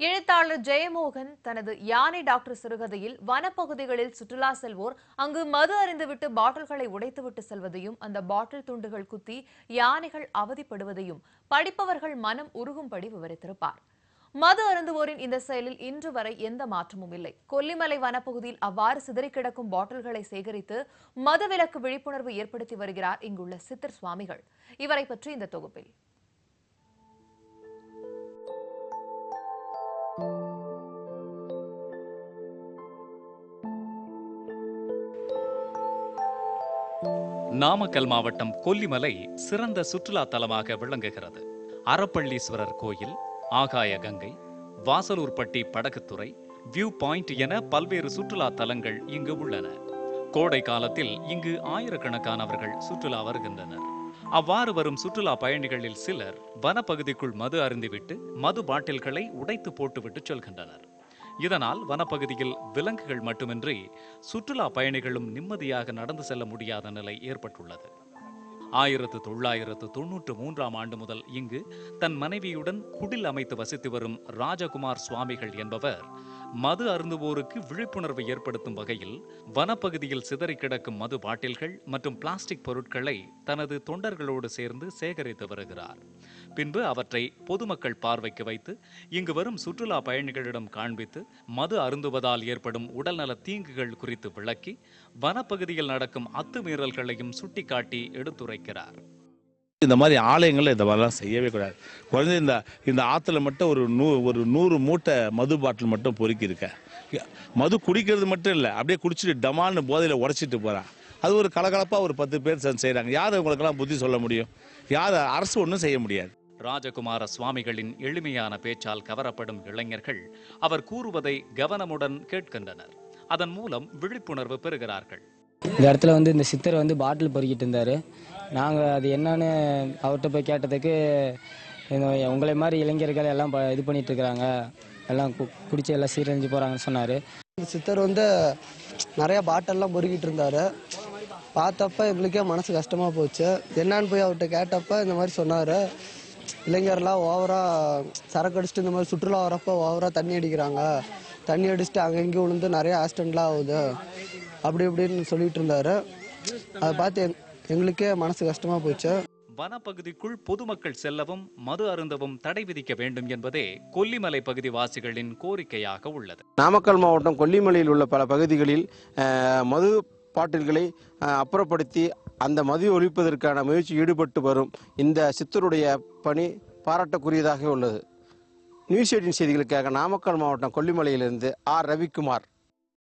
எழுத்தாளர் ஜெயமோகன் தனது யானை டாக்டர் சிறுகதையில் வனப்பகுதிகளில் சுற்றுலா செல்வோர் அங்கு மது அருந்துவிட்டு பாட்டில்களை உடைத்துவிட்டு செல்வதையும் அந்த பாட்டில் துண்டுகள் குத்தி யானைகள் அவதிப்படுவதையும் படிப்பவர்கள் மனம் உருகும்படி விவரித்திருப்பார். மது அருந்துவோரின் இந்த செயலில் இன்று வரை எந்த மாற்றமும் இல்லை. கொல்லிமலை வனப்பகுதியில் அவ்வாறு சிதறி கிடக்கும் பாட்டில்களை சேகரித்து மதுவிலக்கு விழிப்புணர்வு ஏற்படுத்தி வருகிறார் இங்குள்ள சித்தர் சுவாமிகள். இவரை பற்றி இந்த தொகுப்பில் நாமக்கல் மாவட்டம் கொல்லிமலை சிறந்த சுற்றுலா தலமாக விளங்குகிறது. அரப்பள்ளீஸ்வரர் கோயில், ஆகாய கங்கை, வாசலூர்பட்டி படகுத்துறை, வியூ பாயிண்ட் என பல்வேறு சுற்றுலா தலங்கள் இங்கு உள்ளன. கோடை காலத்தில் இங்கு ஆயிரக்கணக்கானவர்கள் சுற்றுலா வருகின்றனர். அவ்வாறு வரும் சுற்றுலா பயணிகளில் சிலர் வனப்பகுதிக்குள் மது அருந்திவிட்டு மது பாட்டில்களை உடைத்து போட்டுவிட்டு செல்கின்றனர். இதனால் வனப்பகுதியில் விலங்குகள் மட்டுமின்றி சுற்றுலா பயணிகளும் நிம்மதியாக நடந்து செல்ல முடியாத நிலை ஏற்பட்டுள்ளது. 1993ஆம் ஆண்டு முதல் இங்கு தன் மனைவியுடன் குடில் அமைத்து வசித்து வரும் ராஜகுமார் சுவாமிகள் என்பவர் மது அருந்துவோருக்கு விழிப்புணர்வு ஏற்படுத்தும் வகையில் வனப்பகுதியில் சிதறி கிடக்கும் மது பாட்டில்கள் மற்றும் பிளாஸ்டிக் பொருட்களை தனது தொண்டர்களோடு சேர்ந்து சேகரித்து வருகிறார். பின்பு அவற்றை பொதுமக்கள் பார்வைக்கு வைத்து இங்கு வரும் சுற்றுலா பயணிகளிடம் காண்பித்து மது அருந்துவதால் ஏற்படும் உடல்நல தீங்குகள் குறித்து விளக்கி வனப்பகுதியில் நடக்கும் அத்துமீறல்களையும் சுட்டிக்காட்டி எடுத்துரைக்கிறார். இந்த மாதிரி ஆலயங்கள்ல இந்த மாதிரிலாம் செய்யவே கூடாது. குறைஞ்ச இந்த ஆற்றுல மட்டும் ஒரு 100 மூட்டை மது பாட்டில் மட்டும் பொறுக்கி இருக்கேன். மது குடிக்கிறது மட்டும் இல்லை, அப்படியே குடிச்சிட்டு டமால்னு போதையில் உடச்சிட்டு போகிறான். அது ஒரு கலகலப்பாக ஒரு 10 பேர் செய்கிறாங்க. யார் உங்களுக்கெல்லாம் புத்தி சொல்ல முடியும்? யார் அரசு ஒன்றும் செய்ய முடியாது. ராஜகுமார சுவாமிகளின் எளிமையான பேச்சால் கவரப்படும் இளைஞர்கள் அவர் கூறுவதை கவனமுடன் கேட்கின்றனர். அதன் மூலம் விழிப்புணர்வு பெறுகிறார்கள். இந்த இடத்துல இந்த சித்தர் பாட்டில் பொறுக்கிட்டு இருந்தார். நாங்கள் அது என்னன்னு அவர்கிட்ட போய் கேட்டதுக்கு, உங்களை மாதிரி இளைஞர்கள் எல்லாம் இது பண்ணிட்டு இருக்கிறாங்க, எல்லாம் குடிச்சு எல்லாம் சீரழிஞ்சு போகிறாங்கன்னு சொன்னார். சித்தர் நிறையா பாட்டெல்லாம் பொறுக்கிட்டு இருந்தார். பார்த்தப்ப எங்களுக்கே மனசு கஷ்டமாக போச்சு. என்னான்னு போய் அவர்கிட்ட கேட்டப்ப இந்த மாதிரி சொன்னார், இளைஞர்லாம் ஓவராக சரக்கு அடிச்சுட்டு இந்த மாதிரி சுற்றுலா வரப்போ ஓவராக தண்ணி அடிக்கிறாங்க, தண்ணி அடிச்சுட்டு அங்கங்கே விழுந்து நிறைய ஆக்சிடென்ட்லாம் ஆகுது அப்படி இப்படின்னு சொல்லிட்டு இருந்தாரு. அதை பார்த்து எங்களுக்கே மனசு கஷ்டமா போச்சு. வனப்பகுதிக்குள் பொதுமக்கள் செல்லவும் மது அருந்தவும் தடை விதிக்க வேண்டும் என்பதே கொல்லிமலை பகுதி வாசிகளின் கோரிக்கையாக உள்ளது. நாமக்கல் மாவட்டம் கொல்லிமலையில் உள்ள பல பகுதிகளில் மது பாட்டில்களை அப்புறப்படுத்தி அந்த மது ஒழிப்பதற்கான முயற்சி ஈடுபட்டு வரும் இந்த சித்தருடைய பணி பாராட்டக்குரியதாக உள்ளது. நியூஸ் 18 செய்திகளுக்காக நாமக்கல் மாவட்டம் கொல்லிமலையிலிருந்து ஆர். ரவிக்குமார்.